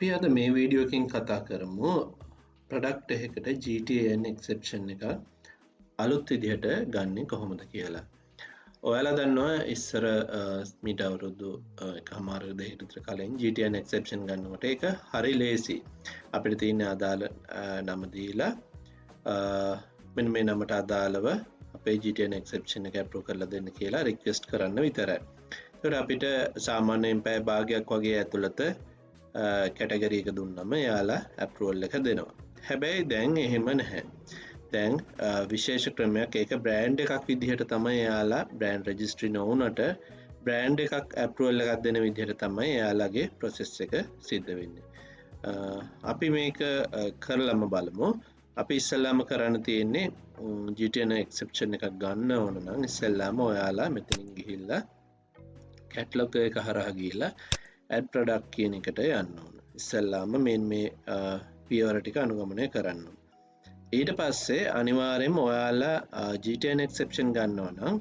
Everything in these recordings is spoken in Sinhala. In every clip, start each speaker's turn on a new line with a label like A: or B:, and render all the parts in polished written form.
A: අපි අද මේ වීඩියෝ එකකින් කතා කරමු ප්‍රොඩක්ට් එකකට GTIN Exemption එක අලුත් විදිහට ගන්න කොහොමද කියලා. ඔයාලා දන්නවා ඉස්සර මීට අවුරුදු එකමාරක දෙකකට විතර කලින් GTIN Exemption ගන්නකොට ඒක හරි ලේසි. අපිට තියෙන අදාළ නම දීලා මෙන්න මේ නමට අදාළව අපේ GTIN Exemption එක approve කරලා දෙන්න කියලා රික්වෙස්ට් කරන්න විතරයි. ඒකට අපිට සාමාන්‍යයෙන් පැය භාගයක් වගේ ඇතුළත කැටගරි එක දුන්නම යාලා ඇප්‍රූවල් එක දෙනවා. හැබැයි දැන් එහෙම නැහැ. දැන් විශේෂ ක්‍රමයක් ඒක බ්‍රෑන්ඩ් එකක් විදිහට තමයි යාලා බ්‍රෑන්ඩ් රෙජිස්ට්‍රි නොවුනට බ්‍රෑන්ඩ් එකක් ඇප්‍රූවල් එකක් දෙන විදිහට තමයි යාලගේ ප්‍රොසෙස් එක සිද්ධ වෙන්නේ. අපි මේක කරලම බලමු. අපි ඉස්සෙල්ලාම කරන්න තියෙන්නේ GTIN Exemption එකක් ගන්න ඕන නම් ඉස්සෙල්ලාම ඔයාලා මෙතනින් ගිහිල්ලා කැටලොග් එක හරහා ගිහිල්ලා add product කියන එකට යන්න ඕන. ඉස්සෙල්ලාම මේ පියවර ටික අනුගමනය කරන්න ඕන. ඊට පස්සේ අනිවාර්යයෙන්ම ඔයාලා GTIN Exemption ගන්නවා නම්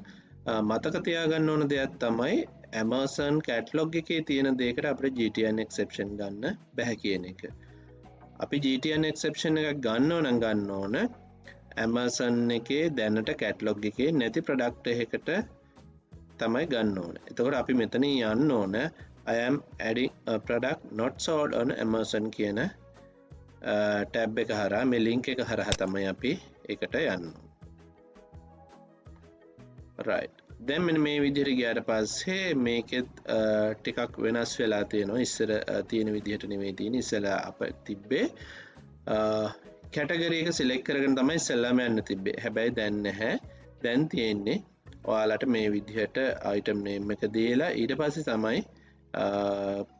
A: මතක තියාගන්න ඕන දෙයක් තමයි ඇමසන් කැටලොග් එකේ තියෙන දෙයකට අපිට GTIN Exemption ගන්න බැහැ කියන එක. අපි GTIN Exemption එකක් ගන්න ඕන ඇමසන් එකේ දැනට කැටලොග් එකේ නැති ප්‍රොඩක්ට් එකකට තමයි ගන්න ඕන. එතකොට අපි මෙතන යන්න ඕන I am adding a product not sold on Amazon කියන ටැබ් එක හරහා මේ ලින්ක් එක හරහා තමයි අපි ඒකට යන්න. right. දැන් මෙන්න මේ විදිහට ගියාට පස්සේ මේකෙත් ටිකක් වෙනස් වෙලා තියෙනවා. ඉස්සර තියෙන විදිහට නෙමෙයි තියෙන්නේ. ඉස්සලා අප තිබ්බේ කැටගරි එක සිලෙක්ට් කරගෙන තමයි ඉස්සලාම යන්න තිබ්බේ. හැබැයි දැන් නැහැ. දැන් තියෙන්නේ ඔයාලට මේ විදිහට item name එක දීලා ඊට පස්සේ තමයි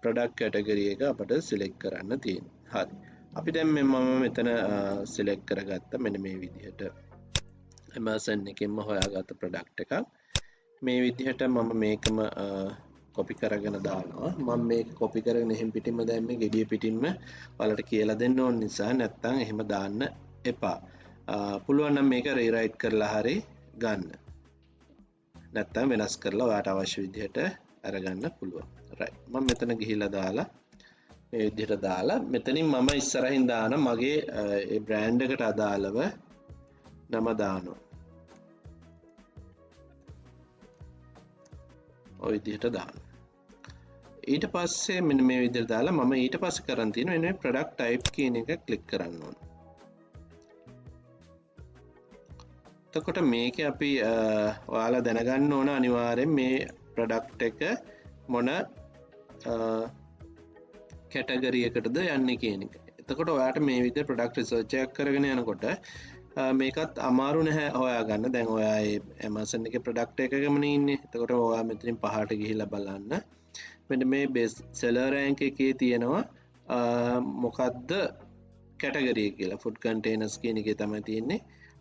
A: product category එක අපිට select කරන්න තියෙන්නේ. හරි. අපි දැන් මම මෙතන select කරගත්ත මෙන්න මේ විදිහට Amazon එකෙන්ම හොයාගත්ත product එකක්. මේ විදිහට මම මේකම copy කරගෙන දානවා. මම මේක copy කරගෙන එහෙම් පිටින්ම දැන් මේ gediya පිටින්ම ඔයාලට කියලා දෙන්න ඕන නිසා නැත්තම් එහෙම දාන්න එපා. පුළුවන් නම් මේක rewrite කරලා හරි ගන්න. නැත්තම් වෙනස් කරලා ඔයාට අවශ්‍ය විදිහට අරගන්න පුළුවන්. right. මම මෙතන ගිහිල්ලා දාලා මේ විදිහට දාලා මෙතනින් මම ඉස්සරහින් දාන මගේ ඒ බ්‍රෑන්ඩ් එකට අදාළව නම දානවා. ඔය විදිහට දාන්න. ඊට පස්සේ මෙන්න මේ විදිහට දාලා මම ඊට පස්සේ කරන් තියෙනවා එන්නේ product type කියන එක ක්ලික් කරන්න ඕන. එතකොට මේකේ අපි ඔයාලා දැනගන්න ඕන අනිවාර්යෙන් මේ ප්‍රොඩක්ට් එක මොන කැටගරි එකටද යන්නේ කියන එක. එතකොට ඔයාට මේ විදිහට ප්‍රොඩක්ට් රිසර්ච් එකක් කරගෙන යනකොට මේකත් අමාරු නැහැ හොයාගන්න. දැන් ඔයා මේ Amazon එකේ ප්‍රොඩක්ට් එකකමනේ ඉන්නේ. එතකොට ඔයා මෙතනින් පහට ගිහිල්ලා බලන්න. මෙන්න මේ best seller rank එකේ තියෙනවා මොකද්ද කැටගරි එක කියලා. food containers කියන එකේ තමයි තියෙන්නේ.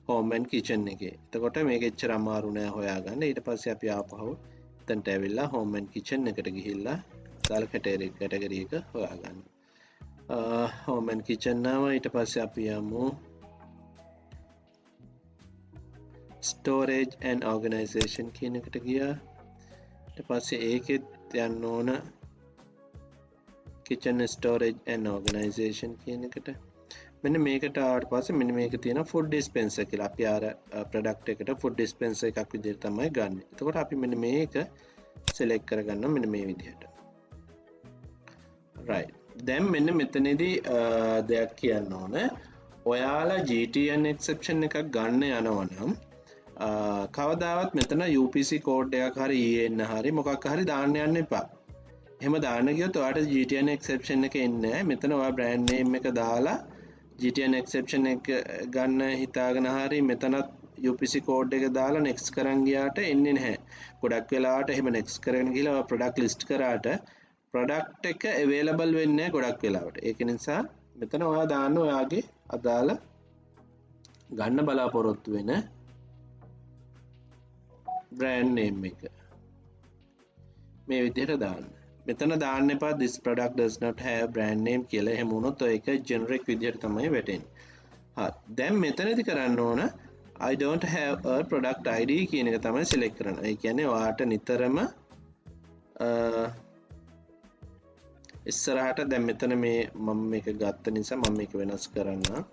A: home and kitchen එකේ. එතකොට මේක එච්චර අමාරු නෑ හොයාගන්න. ඊට පස්සේ අපි ආපහු එතනට ඇවිල්ලා home and kitchen එකට ගිහිල්ලා දාල කැටගරි එක හොයාගන්න. home and kitchen නාම ඊට පස්සේ අපි යමු storage and organization කියන එකට ගියා. ඊට පස්සේ ඒකෙත් යන්න ඕන kitchen storage and organization කියන එකට. මෙන්න මේකට ආවට පස්සේ මෙන්න මේක තියෙන food dispenser කියලා. අපි අර product එකට food dispenser එකක් විදිහට තමයි ගන්න. එතකොට අපි මෙන්න මේක select කරගන්නවා මෙන්න මේ විදිහට. right. දැන් මෙන්න මෙතනදී දෙයක් කියන්න ඕන. ඔයාලා GTIN Exemption එකක් ගන්න යනවා නම් කවදාවත් මෙතන UPC code එකක් හරි EN හරි මොකක් හරි දාන්න යන්න එපා. එහෙම දාන්න ගියොත් ඔයාට GTIN Exemption එක එන්නේ නැහැ. මෙතන ඔයා brand name එක දාලා GTIN Exemption එක ගන්න හිතාගෙන හරි මෙතනත් UPC code එක දාලා next කරන් ගියාට එන්නේ නැහැ. ගොඩක් වෙලාවට එහෙම next කරගෙන ගිහලා ඔයා product list කරාට product එක available වෙන්නේ නැහැ ගොඩක් වෙලාවට. ඒක නිසා මෙතන ඔයා දාන්න ඔයාගේ අදාළ ගන්න බලාපොරොත්තු වෙන brand name එක. මේ විදිහට දාන්න. මෙතන දාන්න එපා this product does not have brand name කියලා. එහෙම වුණොත් ඒක generic විදිහට තමයි වැටෙන්නේ. හරි. දැන් මෙතනදී කරන්න ඕන I don't have a product ID කියන එක තමයි select කරන්න. ඒ කියන්නේ ඔයාට නිතරම ඉස්සරහට දැන් මෙතන මේ මම මේක ගත්ත නිසා මම මේක වෙනස් කරන්න.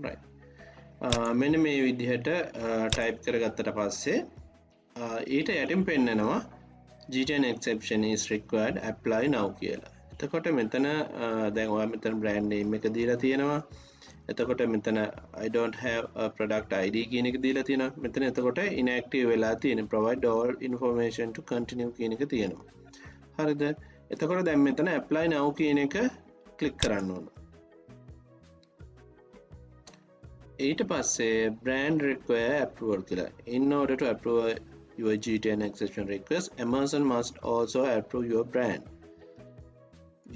A: right. මෙන්න මේ විදිහට ටයිප් කරගත්තට පස්සේ ඊට යටින් පෙන්නනවා GTIN exception is required apply now කියලා. එතකොට මෙතන දැන් ඔයා මෙතන brand name එක දීලා තියෙනවා. එතකොට මෙතන I don't have a product ID කියන එක දීලා තියෙනවා. මෙතන එතකොට inactive වෙලා තියෙන provide all information to continue කියන එක තියෙනවා. හරිද? එතකොට දැන් මෙතන apply now කියන එක ක්ලික් කරන්න ඕන. ඊට පස්සේ brand require approval කියලා. In order to approve your GTIN exception request, Amazon must also approve your brand.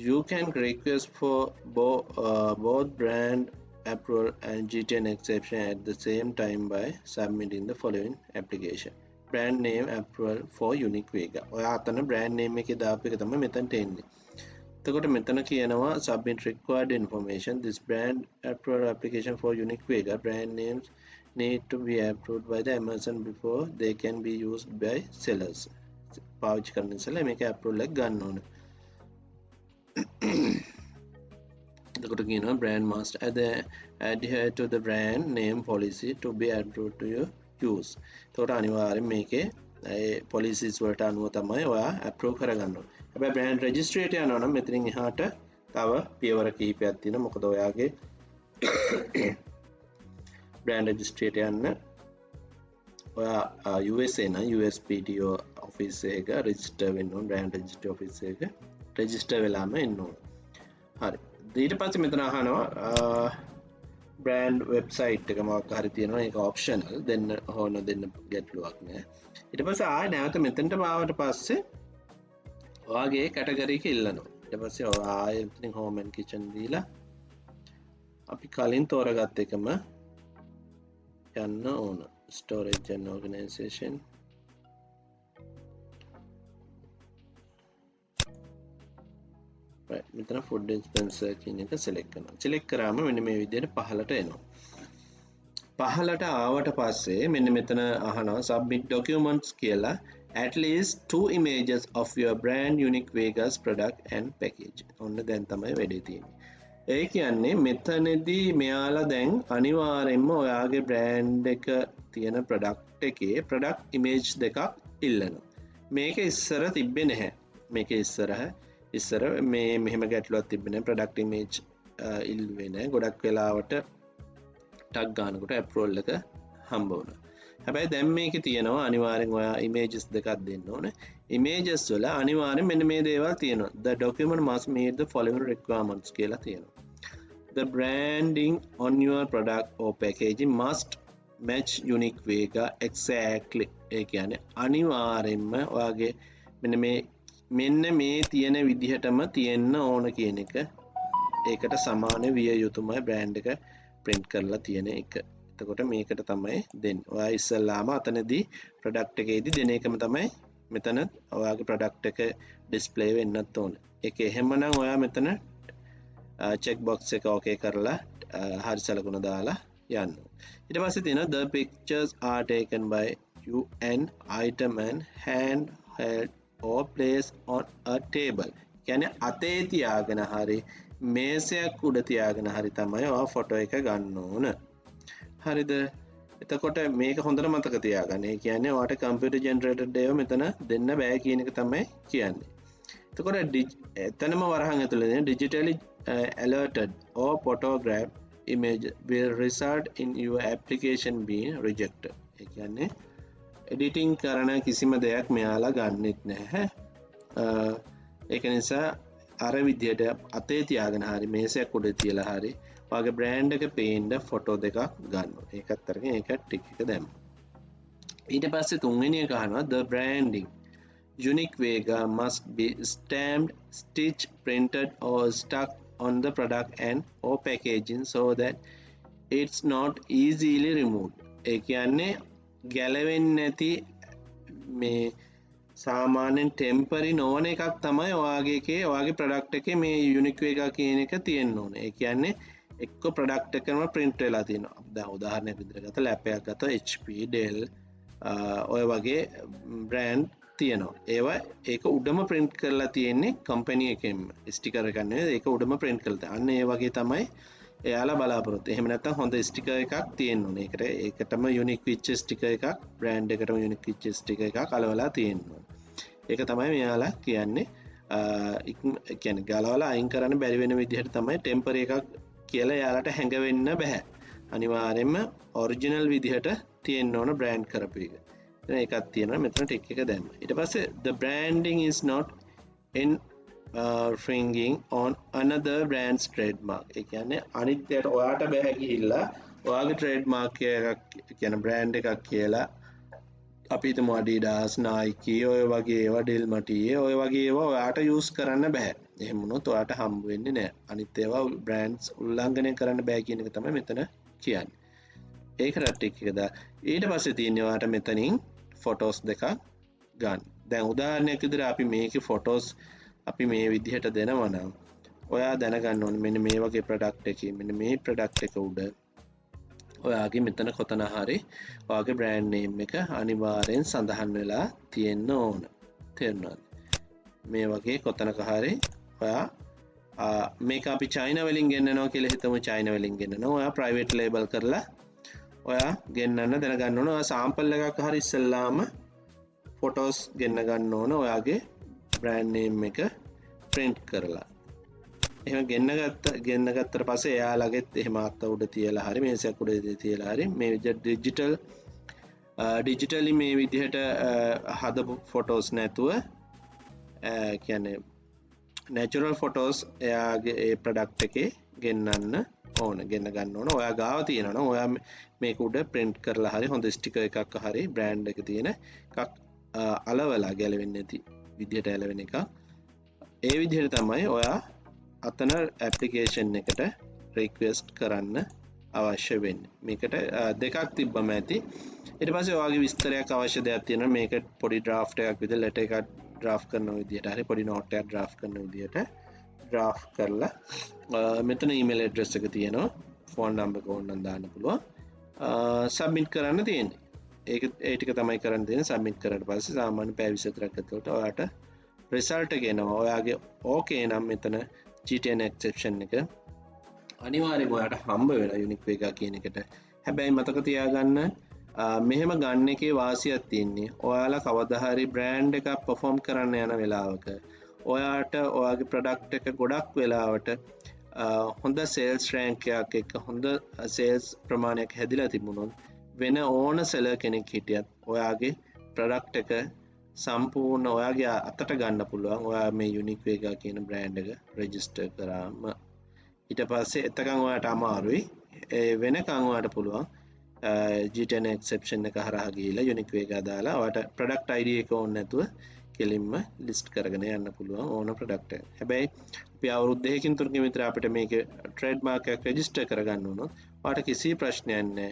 A: You can request for both brand approval and GTIN exception at the same time by submitting the following application. Brand name approval for unique vega. ඔයා අතන brand name එකේ දාපු එක තමයි මෙතනට එන්නේ. එතකොට මෙතන කියනවා submit required information. This brand approval application for unique vega brand names need to be approved by the Amazon before they can be used by sellers. පාවිච්චි කරන ඉස්සෙල්ලා මේක approval එක ගන්න ඕනේ. එතකොට කියනවා brand must adhere to the brand name policy to be approved to your use. එතකොට අනිවාර්යෙන් මේකේ ඒ policies වලට අනුව තමයි ඔයා approve කරගන්න ඕනේ. හැබැයි brand registry එකට යනවා නම් මෙතනින් එහාට තව පියවර කිහිපයක් තියෙනවා. මොකද ඔයාගේ brand registry එකට යන්න ඔයා USA නම් USPTO office එක register වෙන්න ඕන. brand registry office එක register වෙලාම එන්න ඕන. හරි. ඊට පස්සේ මෙතන අහනවා brand website එක මොකක් හරි තියෙනවා. ඒක optional දෙන්න ඕන දෙන්න ගැටලුවක් නෑ. ඊට පස්සේ ආයෙ නැවත මෙතනට ආවට පස්සේ ඔයාගේ category එක ඉල්ලනවා. ඊට පස්සේ ඔයා ආයෙ මෙතනින් home and kitchen දීලා අපි කලින් තෝරගත්ත එකම යන්න ඕන. storage and organization right. මෙතන food dispenser කියන එක select කරනවා. select කරාම මෙන්න මේ විදිහට පහලට එනවා. පහලට ආවට පස්සේ මෙන්න මෙතන අහනවා submit documents කියලා at least 2 images of your brand unique Vegas product and package. ඔන්න දැන් තමයි වැඩේ තියෙන්නේ. ඒ කියන්නේ මෙතනදී මෙයාලා දැන් අනිවාර්යෙන්ම ඔයාගේ brand එක තියෙන product එකේ product image දෙකක් ඉල්ලනවා. මේක ඉස්සර තිබ්බේ නැහැ. මේක ඉස්සර මේ මෙහෙම ගැටලුවක් තිබ්බේ නැහැ. product image ඉල්ලුවේ නැහැ. ගොඩක් වෙලාවට ටග් ගන්නකොට approval එක හම්බ වුණා. හැබැයි දැන් මේකේ තියෙනවා අනිවාර්යෙන් ඔයා images දෙකක් දෙන්න ඕනේ. images වල අනිවාර්යෙන් මෙන්න මේ දේවල් තියෙනවා. The document must meet the following requirements කියලා තියෙනවා. The branding on your product or packaging must match unique Vega exactly. ඒ කියන්නේ අනිවාර්යෙන්ම ඔයාගේ මෙන්න මේ තියෙන විදිහටම තියෙන්න ඕන කියන එක ඒකට සමාන විය යුතුමයි brand එක print කරලා තියෙන එක. එතකොට මේකට තමයි දෙන්නේ. ඔයා ඉස්සල්ලාම අතනදී product එකේදී දෙන එකම තමයි මෙතන ඔයාගේ product එක display වෙන්නත් ඕන. ඒක එහෙමනම් ඔයා මෙතන check box එක okay කරලා හරි සලකුණ දාලා යන්න. ඊට පස්සේ තියෙනවා the pictures are taken by you an item and hand held or placed on a table. කියන්නේ අතේ තියාගෙන හරි මේසයක් උඩ තියාගෙන හරි තමයි ඔයා ෆොටෝ එක ගන්න ඕන. හරිද? එතකොට මේක හොඳට මතක තියාගන්න. ඒ කියන්නේ ඔයාට computer generated ඒවා මෙතන දෙන්න බෑ කියන එක තමයි කියන්නේ. එතකොට එතනම වරහන් ඇතුලේ තියෙන digitally alerted or photograph image will result in your application being rejected. ඒ කියන්නේ editing කරන කිසිම දෙයක් මෙයාලා ගන්නෙත් නැහැ. ඒක නිසා අර විදියට අතේ තියාගෙන හරි මේසයක් උඩ තියලා හරි ඔයාගේ බ්‍රෑන්ඩ් එක පේන්න ෆොටෝ දෙකක් ගන්න ඕනේ. ඒකත් අරගෙන ඒක ටික් එක දැම්මා. ඊට පස්සේ තුන්වෙනි එක අහනවා the branding unique Vega must be stamped, stitched, printed or stuck on the product and or packaging so that it's not easily removed. ඒ කියන්නේ ගැලවෙන්නේ නැති මේ සාමාන්‍යයෙන් ටෙම්පරරි නොවන එකක් තමයි ඔයාගේ ප්‍රොඩක්ට් එකේ මේ යුනික් වේගා කියන එක තියෙන්න ඕනේ. ඒ කියන්නේ එක්ක ප්‍රොඩක්ට් එකම print වෙලා තියෙනවා. දැන් උදාහරණයක් විදිහට ගත්තා ලැප් එකක් ගත්තා HP Dell ඔය වගේ බ්‍රෑන්ඩ් තියෙනවා. ඒවා ඒක උඩම print කරලා තියෙන්නේ කම්පැනි එකෙන්ම. ස්ටිකර් එකක් නෙවෙයි ඒක උඩම print කරලා තියෙනවා. අන්න ඒ වගේ තමයි එයාලා බලාපොරොත්තු. එහෙම නැත්නම් හොඳ ස්ටිකර් එකක් තියෙන්න ඕනේ. ඒකටම යුනික් වෙච්ච ස්ටිකර් එකක් බ්‍රෑන්ඩ් එකටම යුනික් වෙච්ච ස්ටිකර් එකක් අලවලා තියෙන්න ඕනේ. ඒක තමයි මෙයාලා කියන්නේ කියන්නේ ගලවලා අයින් කරන්න බැරි වෙන විදිහට තමයි ටෙම්පරරි එකක් කියලා එයාලට හැඟවෙන්න බෑ. අනිවාර්යයෙන්ම ඔරිජිනල් විදිහට තියෙන්න ඕන බ්‍රෑන්ඩ් කරපු එක. දැන් ඒකක් තියෙනවා මෙතන ටික් එක දැම්ම. ඊට පස්සේ the branding is not infringing on another brand's trademark. ඒ කියන්නේ අනිත්යට ඔයාට බෑ ගිහිල්ලා ඔයාගේ trademark එකක් කියන බ්‍රෑන්ඩ් එකක් කියලා අපි හිතමු Adidas, Nike ඔය වගේ ඒවා Dell Mattier ඔය වගේ ඒවා ඔයාට යූස් කරන්න බෑ. එහෙම වුණොත් ඔයාට හම්බ වෙන්නේ නෑ. අනිත් ඒවා බ්‍රෑන්ඩ්ස් උල්ලංඝනය කරන්න බෑ කියන එක තමයි මෙතන කියන්නේ. ඒකට ටික් එක දා. ඊට පස්සේ තියෙන්නේ ඔයාට මෙතනින් ෆොටෝස් දෙකක් ගන්න. දැන් උදාහරණයක් විදිහට අපි මේකේ ෆොටෝස් අපි මේ විදිහට දෙනවා නම් ඔයා දැනගන්න ඕනේ මෙන්න මේ වගේ ප්‍රොඩක්ට් එකේ මෙන්න මේ ප්‍රොඩක්ට් එක උඩ ඔයාගේ මෙතන කොතන හරි ඔයාගේ බ්‍රෑන්ඩ් නේම් එක අනිවාර්යෙන් සඳහන් වෙලා තියෙන්න ඕන. තේරුණාද? මේ වගේ කොතනක හරි ඔයා මේක අපි චයිනා වලින් ගෙන්නනවා කියලා හිතමු. චයිනා වලින් ගෙන්නනවා. ඔයා ප්‍රයිවට් ලේබල් කරලා ඔයා ගෙන්නන්න දැනගන්න ඕන. ඔයා සාම්පල් එකක් හරි ඉස්සෙල්ලාම ෆොටෝස් ගෙන්න ගන්න ඕන ඔයාගේ බ්‍රෑන්ඩ් නේම් එක print කරලා. එහෙම ගෙන්න ගත්තට පස්සේ එයාලගෙත් එහෙම අත උඩ තියලා හරි මේසයක් උඩ තියලා හරි මේ විදිහට ඩිජිටලි මේ විදිහට හදපු ෆොටෝස් නැතුව කියන්නේ natural photos එයාගේ ඒ ප්‍රොඩක්ට් එකේ ගෙන්නන්න ඕන. ගෙන්න ගන්න ඕන. ඔයා ගාව තියෙනවා නම් ඔයා මේක උඩ print කරලා හරි හොඳ ස්ටිකර් එකක් හරි බ්‍රෑන්ඩ් එක තියෙන එකක් අලවලා ගැලවෙන්නේ නැති විදිහට ඇලවෙන එක. ඒ විදිහට තමයි ඔයා අතන ඇප්ලිකේෂන් එකට රික්වෙස්ට් කරන්න අවශ්‍ය වෙන්නේ. මේකට දෙකක් තිබ්බම ඇති. ඊට පස්සේ ඔයාගේ විස්තරයක් අවශ්‍ය දෙයක් තියෙනවා. මේක පොඩි ඩ්‍රාෆ්ට් එකක් විදිහට ලෙටර් එකක් ඩ්‍රාෆ්ට් කරන විදිහට හරි පොඩි නෝට් එකක් ඩ්‍රාෆ්ට් කරන විදිහට ඩ්‍රාෆ්ට් කරලා මෙතන ඊමේල් ඇඩ්‍රස් එක තියෙනවා. ෆෝන් නම්බර් එක ඕනනම් දාන්න පුළුවන්. සබ්මිට් කරන්න තියෙන්නේ. ඒ ටික තමයි කරන්න තියෙන්නේ. සබ්මිට් කරලා පස්සේ සාමාන්‍ය පැය 24ක් ඇතුළත ඔයාට රිසල්ට් එක එනවා. ඔයාගේ ඕකේ නම් මෙතන GTIN Exemption එක අනිවාර්යයෙන්ම ඔයාට හම්බ වෙලා යුනික් වේගා කියන එකට. හැබැයි මතක තියාගන්න මෙහෙම ගන්න එකේ වාසියක් තියෙන්නේ ඔයාලා කවදා හරි බ්‍රෑන්ඩ් එකක් පර්ෆෝම් කරන්න යන වෙලාවක ඔයාට ඔයාගේ ප්‍රොඩක්ට් එක ගොඩක් වෙලාවට හොඳ සේල්ස් රෑන්ක් එකක් එක්ක හොඳ සේල්ස් ප්‍රමාණයක් හැදිලා තිබුණොත් වෙන ඕන සෙලර් කෙනෙක් හිටියත් ඔයාගේ ප්‍රොඩක්ට් එක සම්පූර්ණ ඔයාගේ අතට ගන්න පුළුවන්. ඔයා මේ යුනික් වේගා කියන බ්‍රෑන්ඩ් එක රෙජිස්ටර් කරාම ඊට පස්සේ එතකන් ඔයාට අමාරුයි. ඒ වෙනකන් ඔයාට පුළුවන් GTIN Exemption එක හරහා ගිහිල්ලා යුනික් වේගා දාලා ඔයාට ප්‍රොඩක්ට් ID එක ඕන නැතුව කෙලින්ම ලිස්ට් කරගෙන යන්න පුළුවන් ඕන ප්‍රොඩක්ට් එක. හැබැයි අපි අවුරුදු දෙකකින් තුනකින් විතර අපිට මේක ට්‍රේඩ්මාර්ක් එකක් රෙජිස්ටර් කරගන්න වුණොත් ඔයාට කිසි ප්‍රශ්නයක් නැහැ.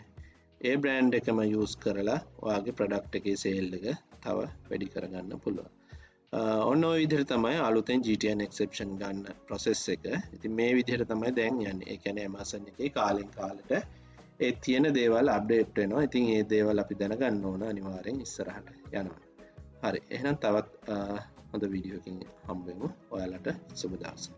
A: ඒ බ්‍රෑන්ඩ් එකම යූස් කරලා ඔයාගේ ප්‍රොඩක්ට් එකේ සේල් එක තව වැඩි කරගන්න පුළුවන්. ඔන්න ඔය විදිහට තමයි අලුතෙන් GTIN Exemption ගන්න process එක. ඉතින් මේ විදිහට තමයි දැන් යන්නේ. ඒ කියන්නේ ඇමසන් එකේ කාලෙන් කාලෙට ඒ තියෙන දේවල් අප්ඩේට් වෙනවා. ඉතින් මේ දේවල් අපි දැනගන්න ඕන අනිවාර්යෙන් ඉස්සරහට යනවා. හරි. එහෙනම් තවත් හොඳ වීඩියෝ එකකින් හම්බ වෙමු. ඔයාලට සුබ දවසක්.